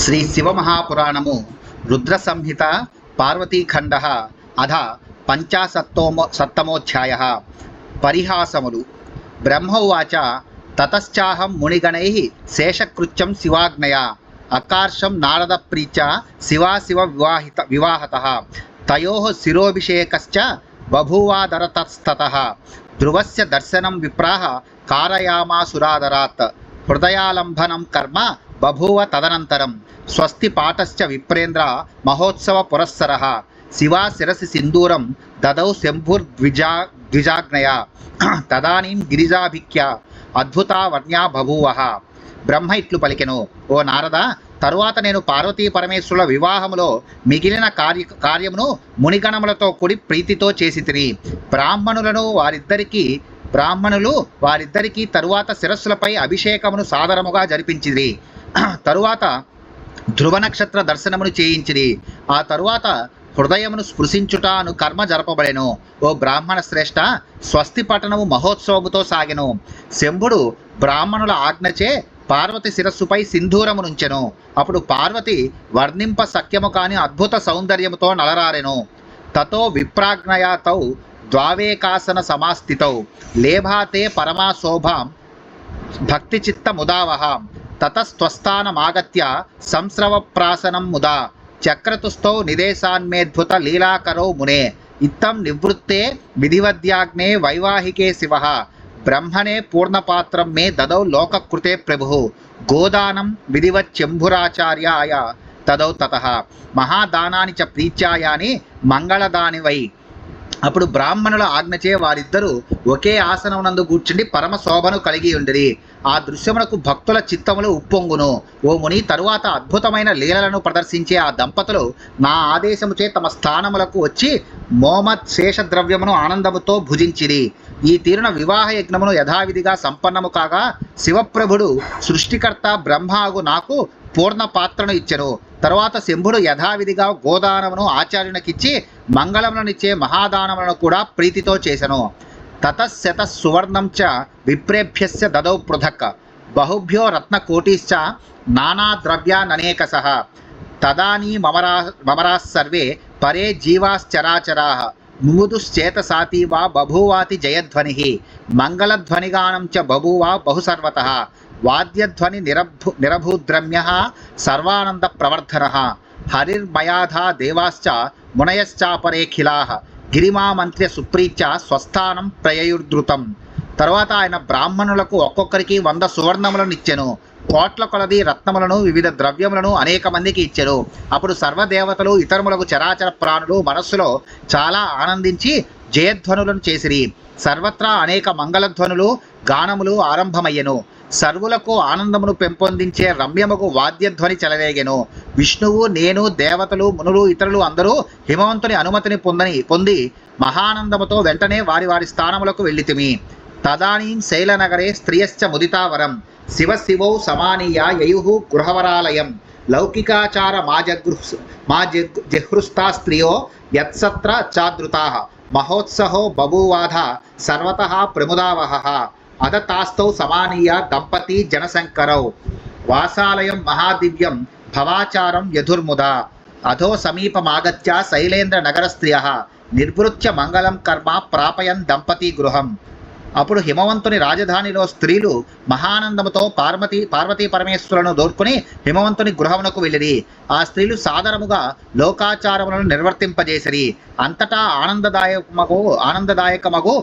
శ్రీ శివమహాపురాణము రుద్ర సంహిత పార్వతీఖండ అధ పంచాశత్తమోధ్యాయ పరిహాసములు. బ్రహ్మోవాచ తతశ్చాహం మునిగణై శేషకృత్యం శివాజ్ఞయా అకార్షం నారద ప్రీత్య శివాశివ వివాహతః తయోః శిరోభిషేకశ్చ బభూవాదరతస్తతః ధ్రువస్య దర్శనం విప్రాః కారయామాసురాదరాత్ హృదయాలంబనం కర్మ బభూవ తదనంతరం స్వస్తి పాఠశ్చ విప్రేంద్ర మహోత్సవ పురస్సరః శివా శిరసి సింధూరం దదౌ శంభుర్ద్విజాగ్నయా తదానీం గిరిజాభిఖ్య అద్భుతా వర్ణ్యా బభూవః. బ్రహ్మ ఇట్లు పలికెను, ఓ నారద, తరువాత నేను పార్వతీ పరమేశ్వరుల వివాహములో మిగిలిన కార్యమును మునిగణములతో కూడి ప్రీతితో చేసితిని. బ్రాహ్మణులు వారిద్దరికీ తరువాత శిరస్సులపై అభిషేకమును సాదరముగా జరిపించిరి. తరువాత ధ్రువ నక్షత్ర దర్శనమును చేయించిరి. ఆ తరువాత హృదయమును స్పృశించుట అను కర్మ జరపబడెను. ఓ బ్రాహ్మణ శ్రేష్ఠ, స్వస్తి పఠనము మహోత్సవముతో సాగెను. శంభుడు బ్రాహ్మణుల ఆజ్ఞచే పార్వతి శిరస్సుపై సింధూరమునుంచెను. అప్పుడు పార్వతి వర్ణింప సఖ్యము కాని అద్భుత సౌందర్యముతో నలరారెను. తతో విప్రాజ్ఞయా తౌ ద్వావేకాసన సమాస్థితౌ లేభాతే పరమా శోభాం భక్తిచిత్త ముదావహాం తతస్త్వస్థానమాగత్య సంస్రవప్రాసనం ముదా చక్రతుస్థౌ నిదేశాన్మేద్భుత లీలాకరౌ మునే ఇత్తం నివృత్తే విధివద్యాగ్నే వైవాహికే శివః బ్రహ్మణే పూర్ణపాత్రం మే దదౌ లోకకృతే ప్రభుః గోదానం విధివచ్చంభురాచార్యాయ తదౌ తతః మహాదానాని చ ప్రీత్యాయాని మంగళదాని వై. అప్పుడు బ్రాహ్మణుల ఆజ్ఞచే వారిద్దరూ ఒకే ఆసనమునందు కూర్చుండి పరమ శోభను కలిగి ఉండిరి. ఆ దృశ్యమునకు భక్తుల చిత్తములు ఉప్పొంగును. ఓ ముని, తరువాత అద్భుతమైన లీలలను ప్రదర్శించే ఆ దంపతులు నా ఆదేశముచే తమ స్థానములకు వచ్చి మోమత్ శేషద్రవ్యమును ఆనందముతో భుజించిరి. ఈ తీరున వివాహ యజ్ఞమును యథావిధిగా సంపన్నము కాగా శివప్రభుడు సృష్టికర్త బ్రహ్మాగు నాకు పూర్ణ పాత్రను ఇచ్చెను. తరువాత శంభుడు యథావిధిగా గోదానమును ఆచార్యునికిచ్చి మంగళములనిచ్చే మహాదానములను కూడా ప్రీతితో చేసెను. తతశత సువర్ణం చ విప్రేభ్యస్య దదౌ పృథక్ బహుభ్యో రత్నకోటిశ్చ నానాద్రవ్యాననేకశః తదానీమమరాः సర్వే పరే జీవాశ్చరాచరాः ముముదుశ్చేతసాతీవ బభూవాతి జయధ్వనిః మంగళధ్వనిగానం చ బభూవ బహుసర్వతః వాద్యధ్వని నిరభూద్రమ్యః సర్వానంద ప్రవర్ధనః హరిర్మయాధా దేవాశ్చ మునయశ్చాపరేఖిలాః గిరిమామంత్ర్య సుప్రీత్య స్వస్థానం ప్రయయుర్ధృతం. తర్వాత ఆయన బ్రాహ్మణులకు ఒక్కొక్కరికి 100 సువర్ణములను ఇచ్చెను. కోట్ల కొలది రత్నములను వివిధ ద్రవ్యములను అనేక మందికి ఇచ్చెను. అప్పుడు సర్వదేవతలు ఇతరములకు చరాచర ప్రాణులు మనస్సులో చాలా ఆనందించి జయధ్వనులను చేసిరి. సర్వత్రా అనేక మంగళధ్వనులు గానములు ఆరంభమయ్యెను. సర్వులకు ఆనందమును పెంపొందించే రమ్యముకు వాద్యధ్వని చెలరేగెను. విష్ణువు, నేను, దేవతలు, మునులు, ఇతరులు అందరూ హిమవంతుని అనుమతిని పొంది మహానందముతో వెంటనే వారి వారి స్థానములకు వెళ్ళితిమి. తదానీం శైలనగరే స్త్రియశ్చ ముదితావరం శివశివౌ సమానీయ యయుః గృహవరాలయం లౌకికాచార జహృస్తా స్త్రియో యత్సత్ర చాదృతాః మహోత్సహో బభూవాధ సర్వతః ప్రముదావహః అదతాస్తౌ సమానీయ దంపతి జనశంకరౌ వాసాలయం మహాదివ్యం భవాచారం యధుర్ముదా అధో సమీపమాగత్య శైలేంద్ర నగర స్త్రియః నిర్వృత్య మంగళం కర్మ ప్రాపయన్ దంపతి గృహం. అప్పుడు హిమవంతుని రాజధానిలో స్త్రీలు మహానందముతో పార్వతీ పరమేశ్వరులను దోర్కొని హిమవంతుని గృహమునకు వెళ్ళిరి. ఆ స్త్రీలు సాదరముగా లోకాచారములను నిర్వర్తింపజేసిరి. అంతటా ఆనందదాయకమగు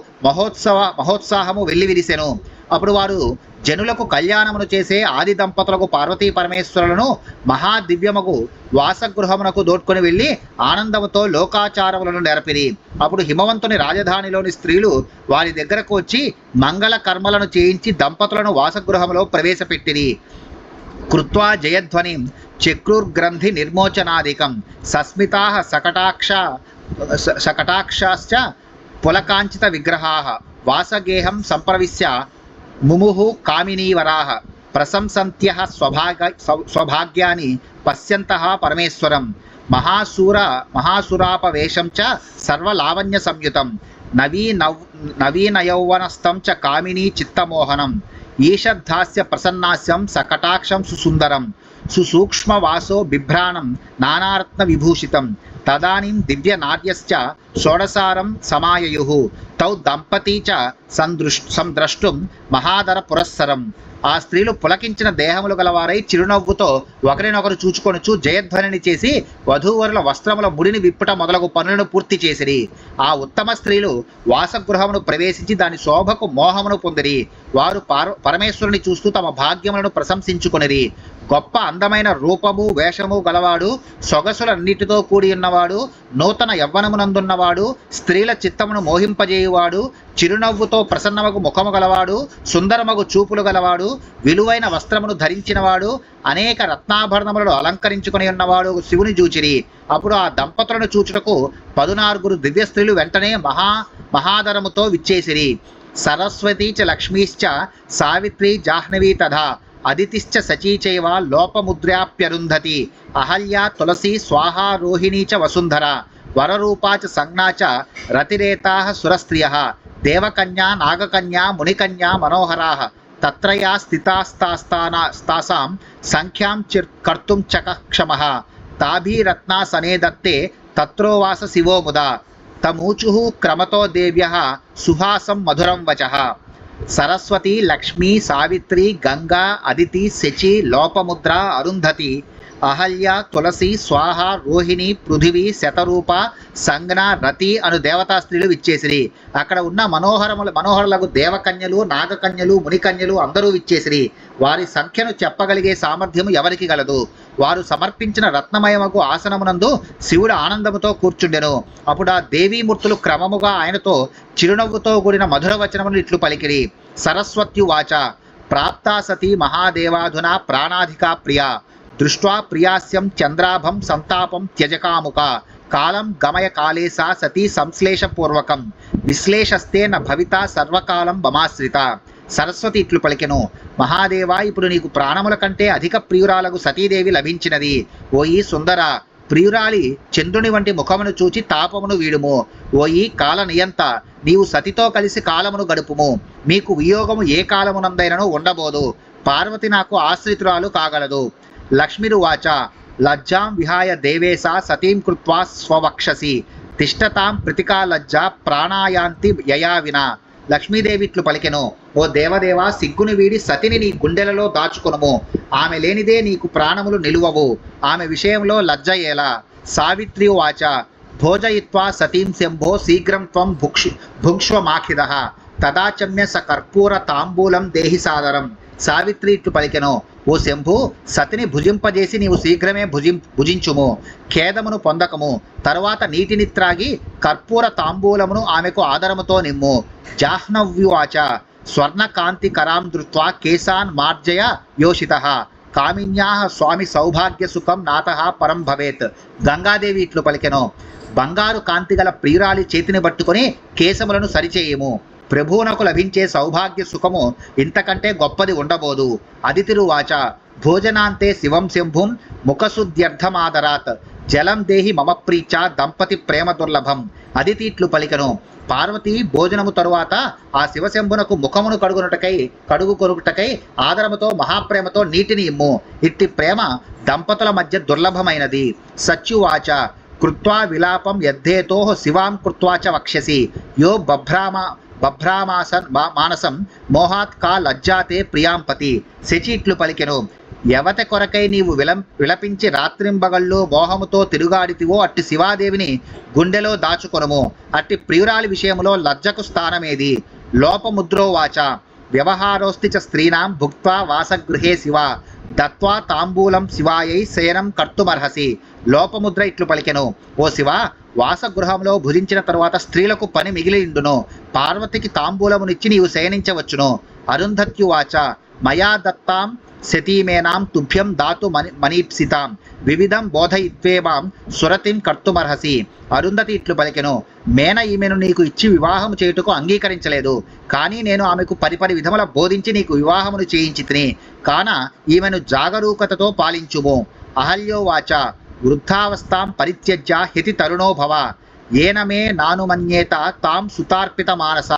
మహోత్సాహము వెల్లివిరిసెను. అప్పుడు వారు జనులకు కళ్యాణమును చేసే ఆది దంపతులకు పార్వతీ పరమేశ్వరులను మహాదివ్యమగు వాసగృహమునకు దోడ్కొని వెళ్ళి ఆనందముతో లోకాచారములను నెరపిరి. అప్పుడు హిమవంతుని రాజధానిలోని స్త్రీలు వారి దగ్గరకు వచ్చి మంగళ కర్మలను చేయించి దంపతులను వాసగృహములో ప్రవేశపెట్టిరి. కృత్వా జయధ్వనిం చక్రుర్గ్రంథి నిర్మోచనాదికం సస్మితాః శకటాక్షాశ్చ పులకాంచిత విగ్రహాః వాసగేహం సంప్రవిశ్య ముముహు కామినీవరాః ప్రశంసంత్యః స్వభాగ్యాని పశ్యంతః పరమేశ్వరం మహాసురాపవేశం చ సర్వలావణ్య సంయుతం నవీనయౌవనస్థం చ కామినీ చిత్తమోహనం ఈషద్ధాస్య ప్రసన్నాస్యం సకటాక్షం సుసుందరం సుసూక్ష్మవాసో బిభ్రాణం నానారత్న విభూషితం తదానీం దివ్య నార్యశ్చ షోడసారం సమాయయుః తౌ దంపతీ చ సంద్రష్టుం మహాదర పురస్సరం. ఆ స్త్రీలు పులకించిన దేహములు గలవారై చిరునవ్వుతో ఒకరినొకరు చూచుకొనుచు జయధ్వనిని చేసి వధూవరుల వస్త్రముల ముడిని విప్పుట మొదలగు పనులను పూర్తి చేసిరి. ఆ ఉత్తమ స్త్రీలు వాసగృహమును ప్రవేశించి దాని శోభకు మోహమును పొందిరి. వారు పరమేశ్వరుని చూస్తూ తమ భాగ్యములను ప్రశంసించుకొనిరి. గొప్ప అందమైన రూపము వేషము గలవాడు, సొగసులన్నిటితో కూడి ఉన్నవాడు, నూతన యవ్వనమునందున్నవాడు, స్త్రీల చిత్తమును మోహింపజేయువాడు, చిరునవ్వుతో ప్రసన్నమగు ముఖము గలవాడు, సుందరమగు చూపులు గలవాడు, విలువైన వస్త్రమును ధరించినవాడు, అనేక రత్నాభరణములను అలంకరించుకొని ఉన్నవాడు శివుని చూచిరి. అప్పుడు ఆ దంపతులను చూచుటకు 14 దివ్య స్త్రీలు వెంటనే మహాదరముతో విచ్చేసిరి. సరస్వతీ చ లక్ష్మీశ్చ సావిత్రి జాహ్నవీ తథా అదితిశ్చ సచీచైవ లోపముద్రాప్యరుంధతి అహల్యా తులసి స్వాహా రోహిణీ చ వసుంధర వరరూపా చ సంజ్ఞా చ రతిరేతాః సురస్త్రియః దేవకన్యా నాగకన్యా మునికన్యా మనోహరాః తత్రయా స్థితాస్తాసాం సంఖ్యాం కర్తుం చక్షమః తాభీరత్నా సనే దత్తే తత్రోవాస శివో ముదా తమూచుః క్రమతో దేవ్యః సుహాసం మధురం వచః. సరస్వతి, లక్ష్మి, సావిత్రి, గంగా, అదితి, శచి, లోపముద్ర, అరుంధతి, అహల్య, తులసి, స్వాహ, రోహిణి, పృథివీ, శతరూప, సంజ్ఞ, రతి అను దేవతా స్త్రీలు విచ్చేసిరి. అక్కడ ఉన్న మనోహరులకు దేవకన్యలు, నాగకన్యలు, మునికన్యలు అందరూ విచ్చేసిరి. వారి సంఖ్యను చెప్పగలిగే సామర్థ్యము ఎవరికి గలదు. వారు సమర్పించిన రత్నమయమకు ఆసనమునందు శివుడు ఆనందముతో కూర్చుండెను. అప్పుడు ఆ దేవీమూర్తులు క్రమముగా ఆయనతో చిరునవ్వుతో కూడిన మధుర వచనమును ఇట్లు పలికిరి. సరస్వత్యువాచ ప్రాప్తా సతీ మహాదేవాధునా ప్రాణాధికా ప్రియా దృష్ట్వా ప్రియాస్యం చంద్రాభం సంతాపం త్యజకాముక కాలం గమయ కాళేసా సతీ సంశ్లేషపూర్వకం విశ్లేషస్తే న భవిత సర్వకాలం బమాశ్రిత. సరస్వతి ఇట్లు పలికెను. మహాదేవా, ఇప్పుడు నీకు ప్రాణముల కంటే అధిక ప్రియురాలకు సతీదేవి లభించినది. ఓయి సుందర, ప్రియురాలి చంద్రుని వంటి ముఖమును చూచి తాపమును వీడుము. ఓయి కాల నియంత, నీవు సతితో కలిసి కాలమును గడుపుము. మీకు వియోగము ఏ కాలమునందైనను ఉండబోదు. పార్వతి నాకు ఆశ్రితురాలు కాగలదు. లక్ష్మిరువాచ లజ్జాం విహాయ దేవేశ సతీం కృత్వా స్వవక్షసి తిష్టతాం ప్రతికా లజ్జా ప్రాణాయాంతి యయా వినా. లక్ష్మీదేవి ఇట్లు పలికెను. ఓ దేవదేవా, సిగ్గును వీడి సతిని నీ గుండెలలో దాచుకొనుము. ఆమె లేనిదే నీకు ప్రాణములు నిలువవు. ఆమె విషయంలో లజ్జ ఏలా. సావిత్రి వాచ భోజయిత్వా సతీం శంభో శీఘ్రం త్వం భుంక్ష్వమాఖిదః తదాచమ్య స కర్పూర తాంబూలం దేహి సాదరం. సావిత్రి ఇట్లు పలికెను. ఓ శంభు, సతిని భుజింపజేసి నీవు శీఘ్రమే భుజించుము. ఖేదమును పొందకము. తరువాత నీటిని త్రాగి కర్పూర తాంబూలమును ఆమెకు ఆదరముతో నిమ్ము. జాహ్నవ్యువాచ స్వర్ణకాంతి కరాం ధృత్వా కేశాన్ మార్జయ యోషితః కామిన్యాః స్వామి సౌభాగ్య సుఖం నాతః పరం భవేత్. గంగాదేవి ఇట్లు పలికెను. బంగారు కాంతి గల ప్రియురాలి చేతిని పట్టుకొని కేశములను సరిచేయము. ప్రభువునకు లభించే సౌభాగ్య సుఖము ఇంతకంటే గొప్పది ఉండబోదు. అదితిరువాచ భోజనాంతే శివం శంభుం ముఖశుద్ధ్యర్థమాదరాత్ జలం దేహి మమ ప్రీచ దంపతి ప్రేమ దుర్లభం. అదితి ఇట్లు పలికెను. పార్వతి భోజనము తరువాత ఆ శివశంభునకు ముఖమును కడుగుకొనుటకై ఆదరముతో మహాప్రేమతో నీటిని ఇమ్ము. ఇట్టి ప్రేమ దంపతుల మధ్య దుర్లభమైనది. సత్యువాచ కృత్వా విలాపం యద్ధేతో శివాం కృత్వా చ వక్ష్యసి యో మానసం మోహాత్ కా లజ్జాతే ప్రియాంపతి. శచి ఇట్లు పలికెను. ఎవత కొరకై నీవు విలపించి రాత్రింబగళ్ళు మోహముతో తిరుగాడితివో అట్టి శివాదేవిని గుండెలో దాచుకొనుము. అట్టి ప్రియురాలి విషయములో లజ్జకు స్థానమేది. లోపముద్రోవాచ వ్యవహారోస్తి చ స్త్రీణాం భుక్త్వా వాసగృహే శివ దత్వా తాంబూలం శివాయై శయనం కర్తుమర్హసి. లోపముద్ర ఇట్లు పలికెను. ఓ శివ, వాసగృహంలో భుజించిన తరువాత స్త్రీలకు పని మిగిలిండును. పార్వతికి తాంబూలమునిచ్చి నీవు శయనించవచ్చును. అరుంధత్యువాచ మయా దత్తాం శతీమేనాం తుభ్యం దాతు మనీప్సితాం వివిధం బోధయిత్వేమాం సురతిం కర్తుమర్హసి. అరుంధతి ఇట్లు పలికెను. మేన ఈమెను నీకు ఇచ్చి వివాహము చేయుటకు అంగీకరించలేదు. కానీ నేను ఆమెకు పరిపరి విధముల బోధించి నీకు వివాహమును చేయించి తిని కాన ఈమెను జాగరూకతతో పాలించుము. అహల్యోవాచ వృద్ధావస్థాం పరిత్యజ్య హితి తరుణో భవ ఏనమే నానుమన్యేత తాం సుతార్పిత మానస.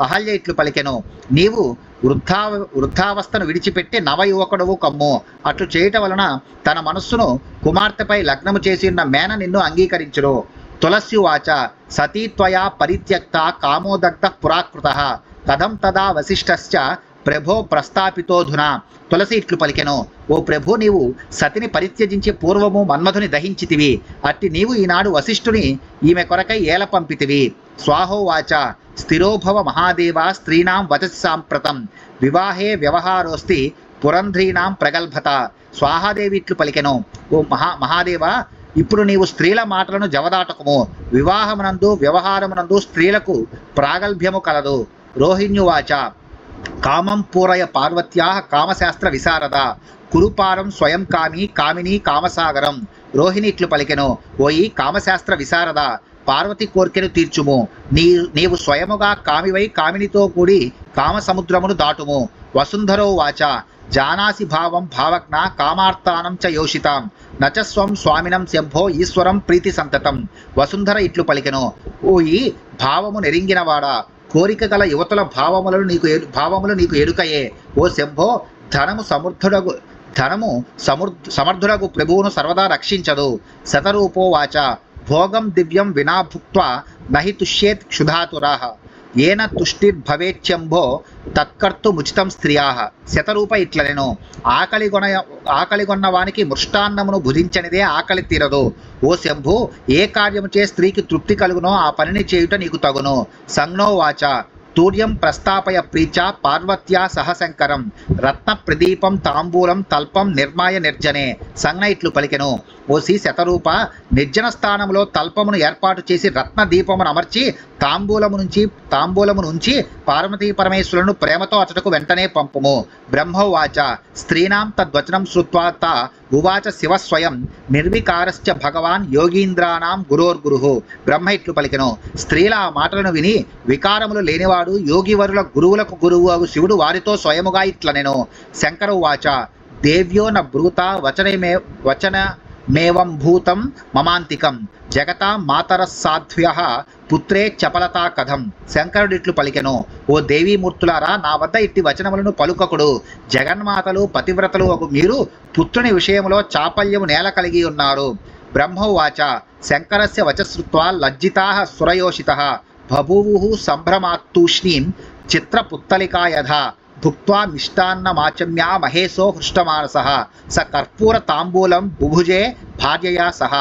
అహల్య ఇట్లు పలికెను. నీవు వృద్ధావస్థను విడిచిపెట్టి నవయువకుడవు కమ్ము. అట్లు చేయటం వలన తన మనస్సును కుమార్తెపై లగ్నము చేసి ఉన్న మేన నిన్ను అంగీకరించును. తులస్యువాచ సతీ త్వయా పరిత్యక్త కామోదగ్ధ పురాకృతః కథం తదా వశిష్ఠశ్చ ప్రభో ప్రస్థాపితోధునా. తులసి ఇట్లు పలికెను, ఓ ప్రభు, నీవు సతిని పరిత్యజించి పూర్వము మన్మధుని దహించితివి. అట్టి నీవు ఈనాడు వశిష్ఠుని ఈమె కొరకై ఏల పంపితివి. స్వాహోవాచ స్థిరోభవ మహాదేవ స్త్రీణాం వచసి సాంప్రతం వివాహే వ్యవహారోస్తి పురంధ్రీణాం ప్రగల్భత. స్వాహాదేవి ఇట్లు పలికెను, ఓ మహాదేవ, ఇప్పుడు నీవు స్త్రీల మాటలను జవదాటకము. వివాహమునందు వ్యవహారమునందు స్త్రీలకు ప్రాగల్భ్యము కలదు. రోహిణ్యువాచ కామం పూరయ పార్వత్యా కామశాస్త్ర విశారద కురుపారం స్వయం కామిని కామసాగరం. రోహిణి ఇట్లు పలికెను, ఓయి కామశాస్త్ర విశారద, పార్వతి కోర్కెను తీర్చుము. నీవు స్వయముగా కామివై కామినితో కూడి కామసముద్రమును దాటుము. వసుంధరో వాచ జానాసి భావం భావజ్ఞ కామార్థానం చ యోషితాం నచస్వం స్వామినం శంభో ఈశ్వరం ప్రీతి సంతతం. వసుంధర ఇట్లు పలికెను, ఓ ఈ భావము నెరింగినవాడా, కోరిక గల యువతుల భావములు నీకు ఎరుకయే. ఓ శంభో, ధనము సమర్థుడగు ప్రభువును సర్వదా రక్షించదు. శతరూపో వాచ భోగం దివ్యం వినా భుక్త్వా నహి తుష్యేత్ క్షుధాతురాః ఏన తుష్టిర్భవేచ్యంభో తత్కర్తుముచితం స్త్రియాః. శతరూప ఇట్లనెను, ఆకలిగొన్న వానికి మృష్టాన్నమును భుజించనిదే ఆకలి తీరదు. ఓ శంభు, ఏ కార్యముచే స్త్రీకి తృప్తి కలుగునో ఆ పనిని చేయుట నీకు తగును. సంజ్ఞో వాచ తూర్యం ప్రస్తాపయ ప్రీచ పార్వత్యా సహశంకరం రత్న ప్రదీపం తాంబూలం తల్పం నిర్మాయ నిర్జనే. సంజ్ఞ ఇట్లు పలికెను, ఓసి శతరూప, నిర్జన స్థానంలో తల్పమును ఏర్పాటు చేసి రత్న దీపమును అమర్చి తాంబూలము నుంచి పార్వతీ పరమేశ్వరులను ప్రేమతో అతడుకు వెంటనే పంపుము. బ్రహ్మోవాచ స్త్రీణాం తద్వచనం శ్రుత్వా తా ఉవాచ శివస్వయం నిర్వికారశ్చ భగవాన్ యోగీంద్రానాం గురోర్గురు. బ్రహ్మ ఇట్లు పలికెను, స్త్రీల ఆ మాటలను విని వికారములు లేనివాడు యోగివరుల గురువులకు గురువు అగు శివుడు వారితో స్వయముగా ఇట్లనెను. శంకరవాచ దేవ్యో న బ్రూత వచనమేవం భూతం మమాంతికం జగతా మాతరస్సాధ్వ్యః పుత్రే చపలతా కథం. శంకరుడిట్లు పలికెను, ఓ దేవీమూర్తులారా, నా వద్ద ఇట్టి వచనములను పలుకకుడు. జగన్మాతలు పతివ్రతలు అగు మీరు పుత్రుని విషయంలో చాపల్యము నేల కలిగి ఉన్నారు. బ్రహ్మోవాచ శంకరస్య వచశ్రుత్వా లజ్జితాః సురయోషితః బభూవుః సంభ్రమాత్తూష్ణీం చిత్రపుత్తలికాయధా భుక్త్వా మిష్టాన్నమాచమ్యా మహేశో హృష్టమానసః స కర్పూర తాంబూలం బుభుజే భార్యయా సహ.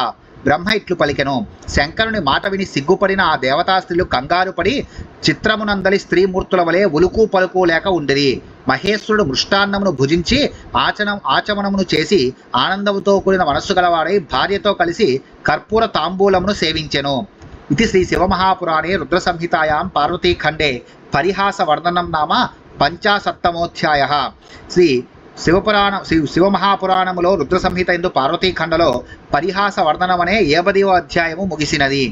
బ్రహ్మ ఇట్లు పలికెను, శంకరుని మాట విని సిగ్గుపడిన ఆ దేవతా స్త్రీలు కంగారు పడి చిత్రమునందలి స్త్రీమూర్తుల వలె ఉలుకు పలుకు లేక ఉండిరి. మహేశ్వరుడు మృష్టాన్నమును భుజించి ఆచమనమును చేసి ఆనందముతో కూడిన మనస్సు గలవాడై భార్యతో కలిసి కర్పూర తాంబూలమును సేవించెను. ఇది శ్రీ శివమహాపురాణే రుద్ర సంహితాయాం పార్వతీఖండే పరిహాస వర్ణనం నామ పంచాసప్తమోధ్యాయ. శ్రీ శివమహాపురాణములో రుద్ర సంహిత ఎందు పార్వతీఖండలో పరిహాస వర్ణనం అనే 50వ అధ్యాయము ముగిసినది.